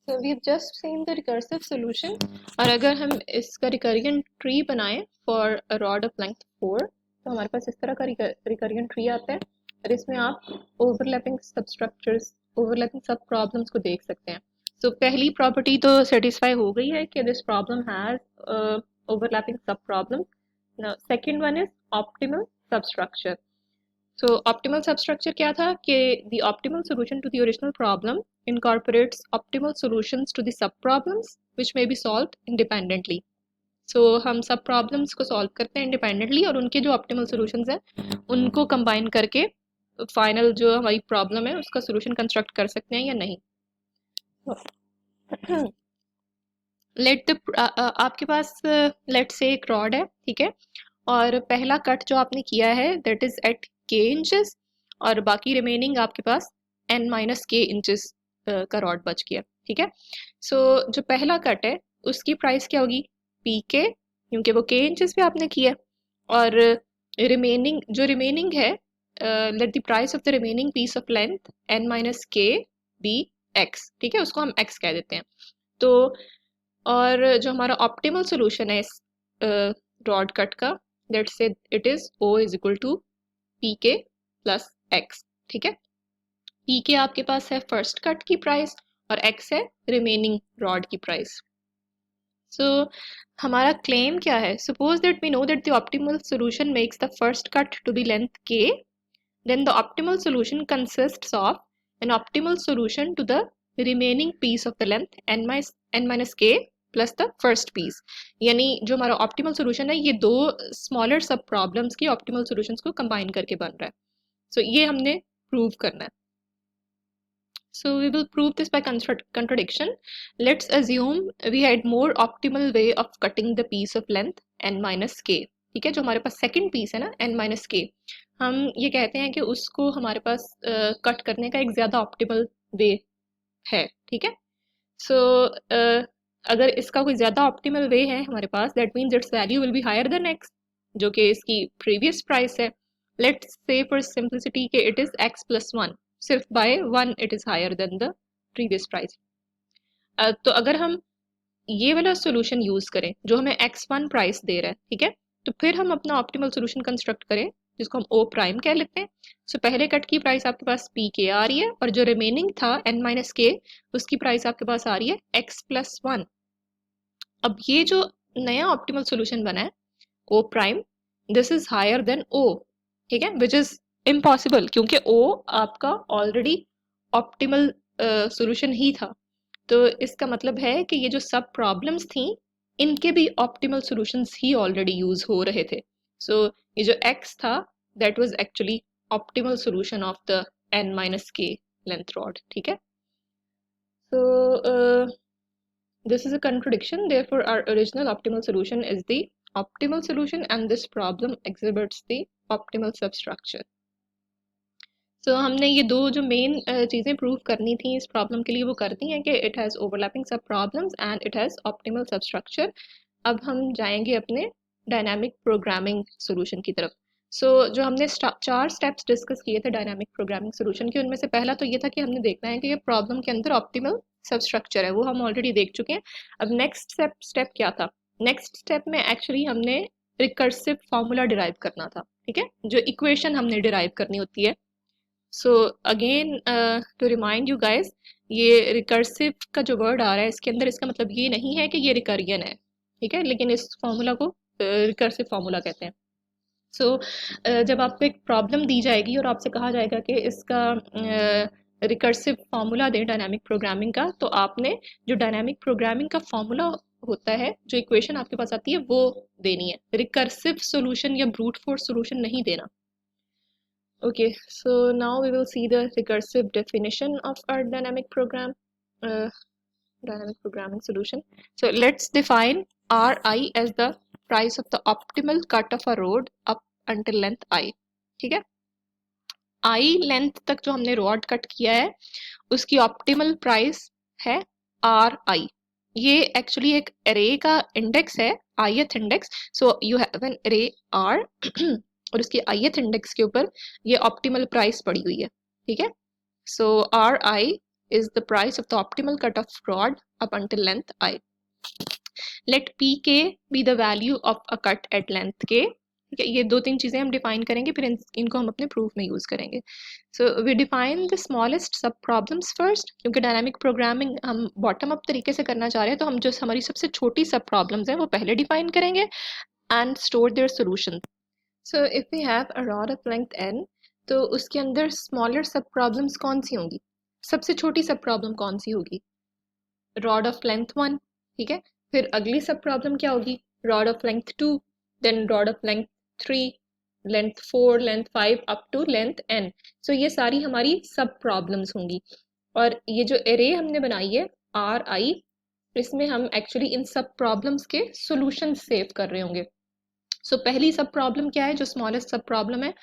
So we've just seen the recursive solution. और अगर हम इसका रिकरियन ट्री बनाएं for a rod of length 4 तो हमारे पास इस तरह का रिकरियन ट्री आता है और इसमें आप ओवरलैपिंग सबस्ट्रक्चर्स ओवरलैपिंग सब प्रॉब्लम्स को देख सकते हैं. So पहली प्रॉपर्टी तो सेटिस्फाई हो गई है कि दिस प्रॉब्लम हैज ओवरलैपिंग सब problem. Now second one is optimal substructure. So optimal substructure क्या था कि the optimal solution to the original problem incorporates optimal solutions to the sub problems which may be solved independently. So हम सब problems को solve करते हैं independently और उनके जो optimal solutions हैं उनको combine करके final जो हमारी problem है उसका solution construct कर सकते हैं या नहीं. आपके पास लेट से एक रॉड है, ठीक है, और पहला कट जो आपने किया है दैट इज एट के इंचेस और बाकी रिमेनिंग आपके पास n माइनस के इंचेस का रॉड बच गया, ठीक है. सो जो पहला कट है उसकी प्राइस क्या होगी पी के, क्योंकि वो के इंचेस पे आपने किया. और रिमेनिंग है let the price of the remaining piece of length n minus K B X, ठीक है, उसको हम x कह देते हैं. तो और जो हमारा ऑप्टिमल सॉल्यूशन है इस रॉड कट का let's say it is O is equal to P K plus X, ठीक है. पी के आपके पास है फर्स्ट कट की प्राइस और एक्स है रिमेनिंग रॉड की प्राइस. सो हमारा क्लेम क्या है, suppose that we know that the optimal solution makes the first cut to be length K, then the optimal solution consists of an optimal solution to the remaining piece of the length n minus k plus the first piece. यानी जो हमारा optimal solution है ये दो smaller sub problems की optimal solutions को combine करके बन रहा है. So ये हमने prove करना है. So we will prove this by contradiction. Let's assume we had more optimal way of cutting the piece of length n minus k. ठीक है, जो हमारे पास सेकंड पीस है ना n माइनस के, हम ये कहते हैं कि उसको हमारे पास कट करने का एक ज़्यादा ऑप्टिमल वे है, ठीक है. सो अगर इसका कोई ज़्यादा ऑप्टिमल वे है हमारे पास that means its value will be higher than X, जो कि इसकी प्रीवियस प्राइस है. लेट्स से फॉर सिंपलिसिटी के it is X plus one, सिर्फ by one it is higher than the previous price. तो अगर हम ये वाला सोल्यूशन यूज़ करें जो हमें x1 प्राइस दे रहा है, ठीक है, तो फिर हम अपना ऑप्टिमल सोल्यूशन कंस्ट्रक्ट करें जिसको हम O प्राइम कह लेते हैं. सो पहले कट की प्राइस आपके पास पी के आ रही है और जो रिमेनिंग था n माइनस के उसकी प्राइस आपके पास आ रही है x प्लस वन. अब ये जो नया ऑप्टिमल सोल्यूशन बना है O prime, this is higher than O, ठीक है, विच इज इम्पॉसिबल क्योंकि O आपका ऑलरेडी ऑप्टिमल सोल्यूशन ही था. तो इसका मतलब है कि ये जो सब प्रॉब्लम्स थी इनके भी ऑप्टिमल सॉल्यूशंस ही ऑलरेडी यूज हो रहे थे. सो ये जो x था that was actually optimal solution of the n minus के लेंथ रॉड, ठीक है. सो this is a contradiction, therefore our original optimal solution is the optimal solution and this problem exhibits the optimal substructure. सो हमने ये दो जो main चीज़ें prove करनी थी इस प्रॉब्लम के लिए वो कर दी हैं कि इट हैज़ ओवरलैपिंग सब problems and it has optimal substructure. अब हम जाएंगे अपने डायनामिक प्रोग्रामिंग सोल्यूशन की तरफ. सो जो हमने चार स्टेप्स डिस्कस किए थे डायनामिक प्रोग्रामिंग सोल्यूशन के, उनमें से पहला तो ये था कि हमने देखना है कि ये प्रॉब्लम के अंदर ऑप्टिमल सबस्ट्रक्चर है, वो हम ऑलरेडी देख चुके हैं. अब नेक्स्ट स्टेप क्या था, नेक्स्ट स्टेप में एक्चुअली हमने रिकर्सिव फार्मूला डिराइव करना था, ठीक है, जो इक्वेशन हमने डिराइव करनी होती है. So again to remind you guys, ये रिकर्सिव का जो वर्ड आ रहा है इसके अंदर इसका मतलब ये नहीं है कि ये रिकरियन है, ठीक है, लेकिन इस फॉर्मूला को रिकर्सिव फार्मूला कहते हैं. सो जब आपको एक प्रॉब्लम दी जाएगी और आपसे कहा जाएगा कि इसका रिकर्सिव फार्मूला दें डायनामिक प्रोग्रामिंग का, तो आपने जो डायनामिक प्रोग्रामिंग का फार्मूला होता है, जो इक्वेशन आपके पास आती है वो देनी है, रिकर्सिव सोल्यूशन या ब्रूट फोर्स सोल्यूशन नहीं देना. Okay, so now we will see the recursive definition of our dynamic programming solution. So let's define Ri as the price of the optimal cut of a road up until length I, ठीक है. I length तक जो हमने rod cut किया है उसकी optimal price है Ri. ये actually एक array का index है, ith index. So you have an array R और उसकी ith इंडेक्स के ऊपर ये ऑप्टिमल प्राइस पड़ी हुई है, ठीक है. So R I is the price of the optimal cut of rod up until length I. Let pk be the value of a cut at length k. ठीक है, ये दो तीन चीजें हम डिफाइन करेंगे, फिर इनको हम अपने प्रूफ में यूज करेंगे. So we define the smallest sub problems first, क्योंकि डायनामिक प्रोग्रामिंग हम बॉटम अप तरीके से करना चाह रहे हैं, तो हम जो हमारी सबसे छोटी सब प्रॉब्लम्स हैं वो पहले डिफाइन करेंगे and store their solution. So if we have a rod of length n, तो उसके अंदर स्मॉलर सब प्रॉब्लम्स कौन सी होंगी? सबसे छोटी सब प्रॉब्लम कौन सी होगी? Rod of length 1. ठीक है, फिर अगली सब प्रॉब्लम क्या होगी? Rod of length 2, then rod of length 3, length 4, length 5 up to length n. So ये सारी हमारी सब प्रॉब्लम्स होंगी. और ये जो एरे हमने बनाई है आर आई, इसमें हम एक्चुअली इन सब प्रॉब्लम्स के सॉल्यूशन सेव कर रहे होंगे. सो पहली सब प्रॉब्लम क्या है, जो स्मॉलेस्ट सब प्रॉब्लम है,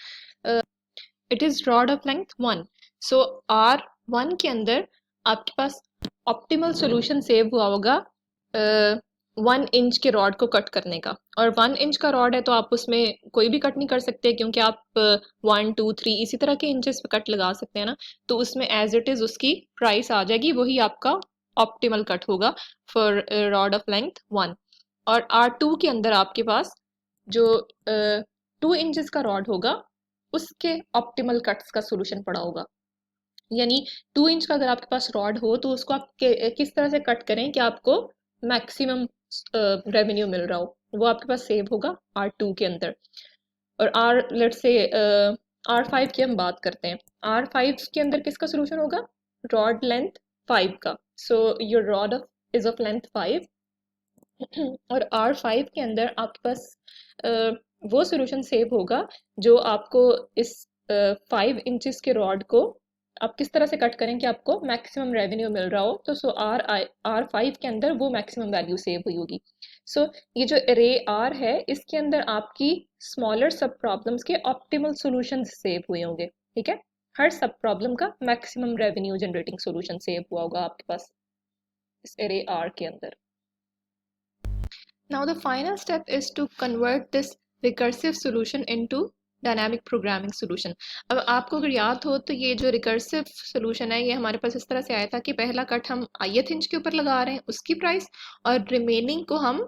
it is rod of length 1. So R1 के अंदर आपके पास ऑप्टिमल सॉल्यूशन सेव हुआ होगा 1 इंच के रॉड को कट करने का. और 1 इंच का रॉड है तो आप उसमें कोई भी कट नहीं कर सकते, क्योंकि आप 1 2 3 इसी तरह के इंचेस पे कट लगा सकते हैं ना. तो उसमें एज इट इज उसकी प्राइस आ जाएगी, वही आपका ऑप्टिमल कट होगा फॉर रॉड ऑफ लेंथ 1. और R2 के अंदर आपके पास जो 2 इंचेस का रॉड होगा उसके ऑप्टिमल कट्स का सोल्यूशन पड़ा होगा. यानी 2 इंच का अगर आपके पास रॉड हो तो उसको आप किस तरह से कट करें कि आपको मैक्सिमम रेवेन्यू मिल रहा हो, वो आपके पास सेव होगा R2 के अंदर. और लेट्स से R5 की हम बात करते हैं. R5 के अंदर किसका सोल्यूशन होगा? रॉड लेंथ 5 का. So your rod is of length 5. और R5 के अंदर आपके पास वो सोल्यूशन सेव होगा जो आपको इस 5 इंचेस के रॉड को आप किस तरह से कट करें कि आपको मैक्सिमम रेवेन्यू मिल रहा हो. तो R5 के अंदर वो मैक्सिमम वैल्यू सेव हुई होगी. सो ये जो रे R है, इसके अंदर आपकी स्मॉलर सब प्रॉब्लम्स के ऑप्टिमल सॉल्यूशन सेव हुए होंगे. ठीक है, हर सब प्रॉब्लम का maximum revenue generating solution save हुआ होगा आपके पास इस रे R के अंदर. Now the final step is to convert this recursive solution into dynamic programming solution. अब आपको अगर याद हो तो ये जो रिकर्सिव सोल्यूशन है ये हमारे पास इस तरह से आया था कि पहला कट हम ith इंच के ऊपर लगा रहे हैं उसकी प्राइस, और रिमेनिंग को हम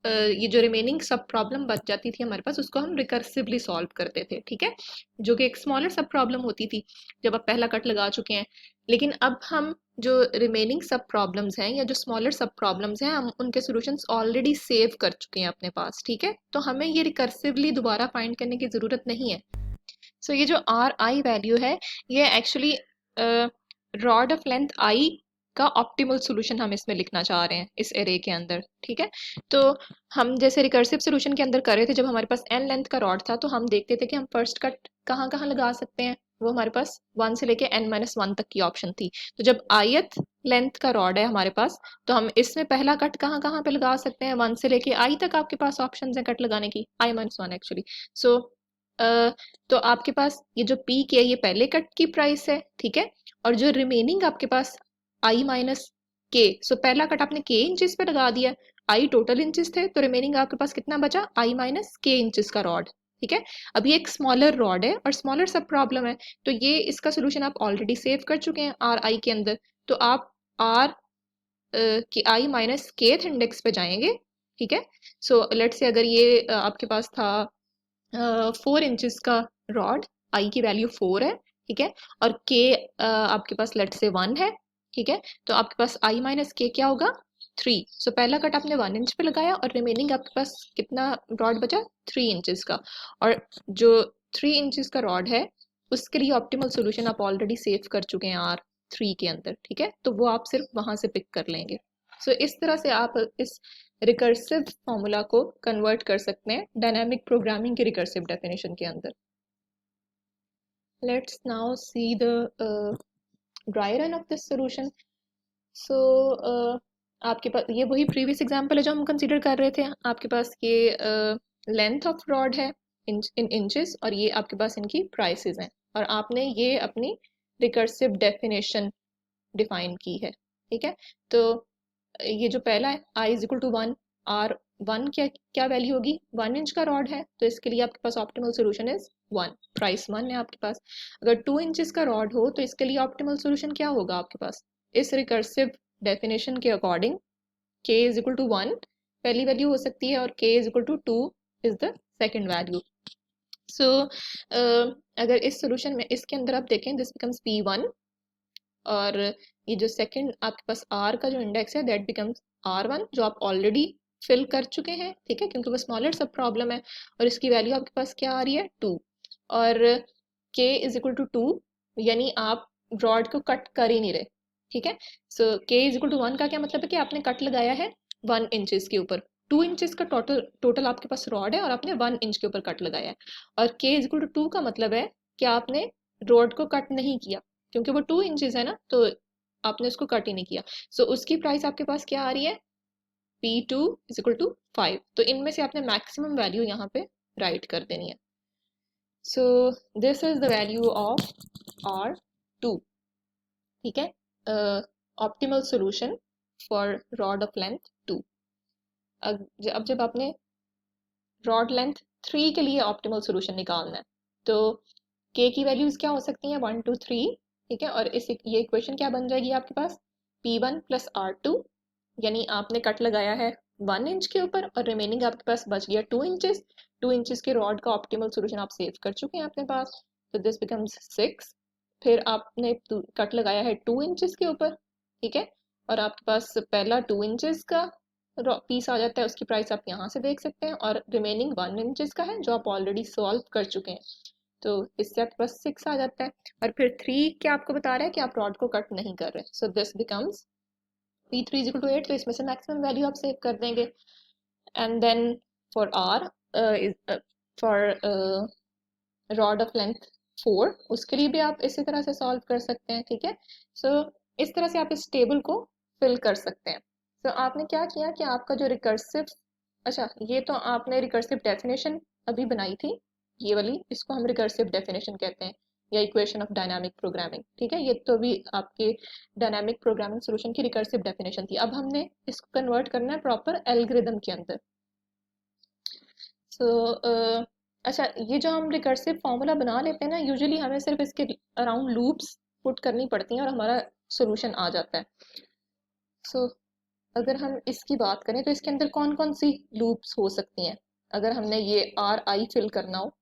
ये जो रिमेनिंग सब प्रॉब्लम बच जाती थी हमारे पास उसको हम रिकर्सिवली सॉल्व करते थे. ठीक है, जो कि एक स्मॉलर सब प्रॉब्लम होती थी जब आप पहला कट लगा चुके हैं. लेकिन अब हम जो रिमेनिंग सब प्रॉब्लम्स हैं या जो स्मॉलर सब प्रॉब्लम्स हैं हम उनके सॉल्यूशंस ऑलरेडी सेव कर चुके हैं अपने पास. ठीक है, तो हमें ये रिकर्सिवली दोबारा फाइंड करने की ज़रूरत नहीं है. सो ये जो आर आई वैल्यू है ये एक्चुअली रॉड ऑफ लेंथ आई का ऑप्टिमल सॉल्यूशन हम इसमें लिखना चाह रहे हैं इस एरे के अंदर. ठीक है, तो हम जैसे रिकर्सिव सॉल्यूशन के अंदर कर रहे थे जब हमारे पास n लेंथ का रॉड था तो हम देखते थे कि हम फर्स्ट कट कहाँ कहाँ लगा सकते हैं. वो हमारे पास 1 से लेके n-1 तक की ऑप्शन थी. तो जब ith लेंथ का रॉड है हमारे पास तो हम इसमें पहला कट कहाँ कहाँ पे लगा सकते हैं? 1 से लेके i तक आपके पास ऑप्शन है कट लगाने की, i-1 एक्चुअली. सो तो आपके पास ये जो पीक है ये पहले कट की प्राइस है. ठीक है, और जो रिमेनिंग आपके पास i माइनस के, सो पहला कट आपने k इंचेस पे लगा दिया, i टोटल इंचेस थे तो रिमेनिंग आपके पास कितना बचा? i माइनस के इंचेस का रॉड. ठीक है, अब ये एक स्मॉलर रॉड है और स्मॉलर सब प्रॉब्लम है, तो ये इसका सोल्यूशन आप ऑलरेडी सेव कर चुके हैं आर आई के अंदर. तो आप आर की आई माइनस केथ इंडेक्स पे जाएंगे. ठीक है, सो लेट्स से अगर ये आपके पास था 4 इंचेस का रॉड, आई की वैल्यू 4 है. ठीक है, और के आपके पास लेट से 1 है. ठीक है, तो आपके पास आई माइनस के क्या होगा? 3. सो पहला कट आपने 1 इंच पे लगाया और रिमेनिंग आपके पास कितना रॉड बचा? 3 इंचेस का. और जो 3 इंचेस का रॉड है उसके लिए ऑप्टिमल सॉल्यूशन आप ऑलरेडी सेव कर चुके हैं R3 के अंदर. ठीक है, तो वो आप सिर्फ वहां से पिक कर लेंगे. सो इस तरह से आप इस रिकर्सिव फॉर्मूला को कन्वर्ट कर सकते हैं डायनामिक प्रोग्रामिंग की रिकर्सिव डेफिनेशन के अंदर. Let's now see the dry run of this solution. So आपके पास ये वही प्रीवियस एग्जांपल है जो हम कंसीडर कर रहे थे. आपके पास ये लेंथ ऑफ रॉड है इन इंचेस और ये आपके पास इनकी प्राइसेस हैं और आपने ये अपनी रिकर्सिव डेफिनेशन डिफाइन की है. ठीक है, तो ये जो पहला है i is equal to 1, R1 क्या क्या वैल्यू होगी? 1 इंच का रॉड है तो इसके लिए आपके पास ऑप्टिमल सॉल्यूशन इज 1, प्राइस 1 है आपके पास. अगर 2 इंचेस का रॉड हो तो इसके लिए ऑप्टिमल सॉल्यूशन क्या होगा आपके पास? इस रिकर्सिव डेफिनेशन के according k is equal to 1 पहली वैल्यू हो सकती है और k is equal to 2 is the second value. So अगर इस सोल्यूशन में इसके अंदर आप देखें दिस बिकम्स p1 और ये जो सेकंड आपके पास r का जो इंडेक्स है दैट बिकम्स r1 जो आप ऑलरेडी फिल कर चुके हैं, ठीक है, क्योंकि वो स्मॉलर सब प्रॉब्लम है और इसकी वैल्यू आपके पास क्या आ रही है 2 और k इज इक्वल टू 2 यानी आप रॉड को कट कर ही नहीं रहे, ठीक है। सो k इज इक्वल टू 1 का क्या मतलब है कि आपने कट लगाया है 1 इंचेस के ऊपर, 2 इंचेस का टोटल आपके पास रॉड है और आपने 1 इंच के ऊपर कट लगाया है। और k इज इक्वल टू 2 का मतलब है कि आपने रॉड को कट नहीं किया क्योंकि वो 2 इंचेस है ना, तो आपने उसको कट ही नहीं किया। सो उसकी प्राइस आपके पास क्या आ रही है P2 इज इक्वल टू 5। तो इनमें से आपने मैक्सिमम वैल्यू यहाँ पे राइट कर देनी है। सो this is the value of R2, ठीक है, optimal solution for rod of length 2। अब जब आपने रॉड लेंथ 3 के लिए ऑप्टिमल सॉल्यूशन निकालना है तो k की वैल्यूज क्या हो सकती हैं 1 2 3, ठीक है, और ये इक्वेशन क्या बन जाएगी आपके पास P1 प्लस R2 यानी आपने कट लगाया है 1 इंच के ऊपर और रिमेनिंग आपके पास बच गया 2 इंचेस। 2 इंचेस के रॉड का ऑप्टिमल सॉल्यूशन आप सेव कर चुके हैं अपने पास, तो दिस बिकम्स 6। फिर आपने कट लगाया है 2 इंचेस के ऊपर, ठीक है, और आपके पास पहला 2 इंचेस का पीस आ जाता है, उसकी प्राइस आप यहाँ से देख सकते हैं और रिमेनिंग 1 इंचेस का है जो आप ऑलरेडी सॉल्व कर चुके हैं, तो इससे आपके पास 6 आ जाता है। और फिर 3 क्या आपको बता रहा है कि आप रॉड को कट नहीं कर रहे, so this becomes P3 is equal to 8, तो इसमें से मैक्सिमम वैल्यू आप सेव कर देंगे। And then for R for rod of length 4 उसके लिए भी आप इसी तरह से सॉल्व कर सकते हैं, ठीक है। सो इस तरह से आप इस टेबल को फिल कर सकते हैं। सो आपने क्या किया कि आपका जो रिकर्सिव, अच्छा ये तो आपने रिकर्सिव डेफिनेशन अभी बनाई थी, ये वाली, इसको हम रिकर्सिव डेफिनेशन कहते हैं या इक्वेशन ऑफ डायनामिक प्रोग्रामिंग, ठीक है, ये तो भी आपके डायनामिक प्रोग्रामिंग सॉल्यूशन की रिकर्सिव डेफिनेशन थी। अब हमने इसको कन्वर्ट करना है प्रॉपर एल्गोरिदम के अंदर। सो अच्छा, ये जो हम रिकर्सिव फार्मूला बना लेते हैं ना, यूजुअली हमें सिर्फ इसके अराउंड लूप्स पुट करनी पड़ती हैं और हमारा सॉल्यूशन आ जाता है। सो अगर हम इसकी बात करें तो इसके अंदर कौन कौन सी लूप्स हो सकती हैं अगर हमने ये आर आई फिल करना हो,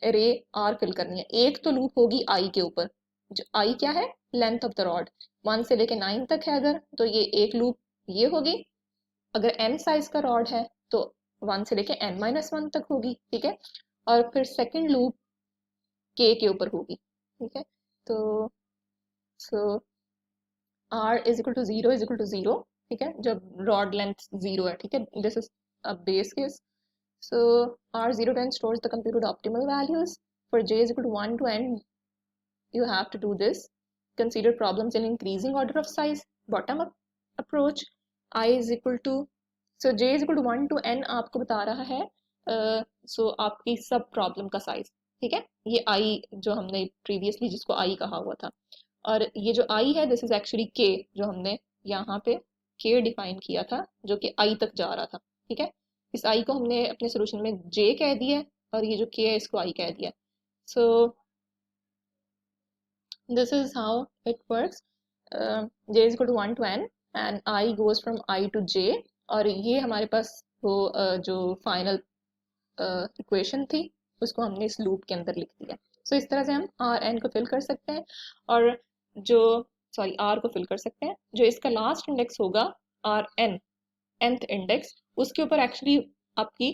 रे आर फिल करनी है। एक तो लूप होगी आई के ऊपर, जो आई क्या है लेंथ ऑफ द रॉड 1 से लेके 9 तक है अगर, तो ये एक लूप ये होगी। अगर n साइज का रॉड है तो 1 से लेके n-1 तक होगी, ठीक है, और फिर सेकंड लूप k के ऊपर होगी, ठीक है। तो so r is equal to 0 is equal to 0, ठीक है, जब रॉड लेंथ 0 है, ठीक है, this is a base case. So R010 stores the computed optimal values. For j is equal to 1 to n, you have to do this. Consider problems in increasing order of size. Bottom up approach. I is equal to, so j is equal to 1 to n आपको बता रहा है so आपकी सब problem का size, ठीक है, ये i जो हमने प्रीवियसली जिसको i कहा हुआ था, और ये जो i है दिस इज एक्चुअली k जो हमने यहाँ पे k डिफाइन किया था जो कि i तक जा रहा था, ठीक है। इस i को हमने अपने सोल्यूशन में j कह दिया है और ये जो k है इसको i कह दिया। So this is how it works. j is equal to 1 to n and i goes from i to j, और ये हमारे पास वो जो फाइनल इक्वेशन थी उसको हमने इस लूप के अंदर लिख दिया। सो इस तरह से हम आर एन को फिल कर सकते हैं और जो सॉरी आर को फिल कर सकते हैं, जो इसका लास्ट इंडेक्स होगा आर एन nth इंडेक्स, उसके ऊपर एक्चुअली आपकी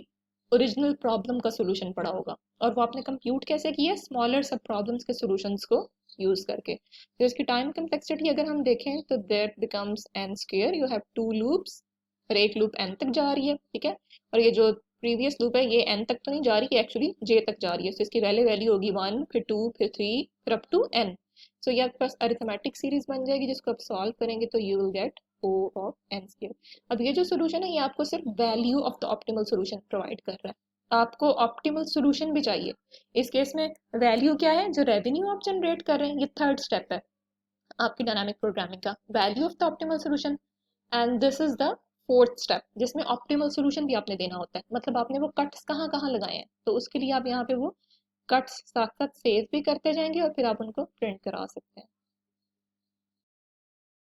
ओरिजिनल प्रॉब्लम का सोल्यूशन पड़ा होगा और वो आपने कंप्यूट कैसे किया स्मॉलर सब प्रॉब्लम्स के सॉल्यूशंस को यूज करके। तो इसकी टाइम कम्प्लेक्सिटी अगर हम देखें तो that becomes n square, you have 2 loops और एक लूप n तक जा रही है, ठीक है, और ये जो प्रीवियस लूप है ये n तक तो नहीं जा रही, एक्चुअली j तक जा रही है, तो इसकी वैल्यू होगी 1 फिर 2 फिर 3 फिर अप टू n। सो ये आपके पास अरिथमेटिक सीरीज बन जाएगी जिसको आप सॉल्व करेंगे तो you will get O of n square. अब ये जो सोल्यूशन है ये आपको सिर्फ value of the optimal solution provide कर रहा है, आपको ऑप्टिमल सोल्यूशन भी चाहिए। इस केस में वैल्यू क्या है, जो रेवेन्यू आप जनरेट कर रहे हैं, ये थर्ड स्टेप है आपकी डायनामिक प्रोग्रामिंग का, value of the optimal solution, and this is the fourth step जिसमें ऑप्टिमल सोल्यूशन भी आपने देना होता है, मतलब आपने वो कट्स कहाँ कहाँ लगाए हैं, तो उसके लिए आप यहाँ पे वो कट्स साथ साथ सेव भी करते जाएंगे और फिर आप उनको प्रिंट करा सकते हैं।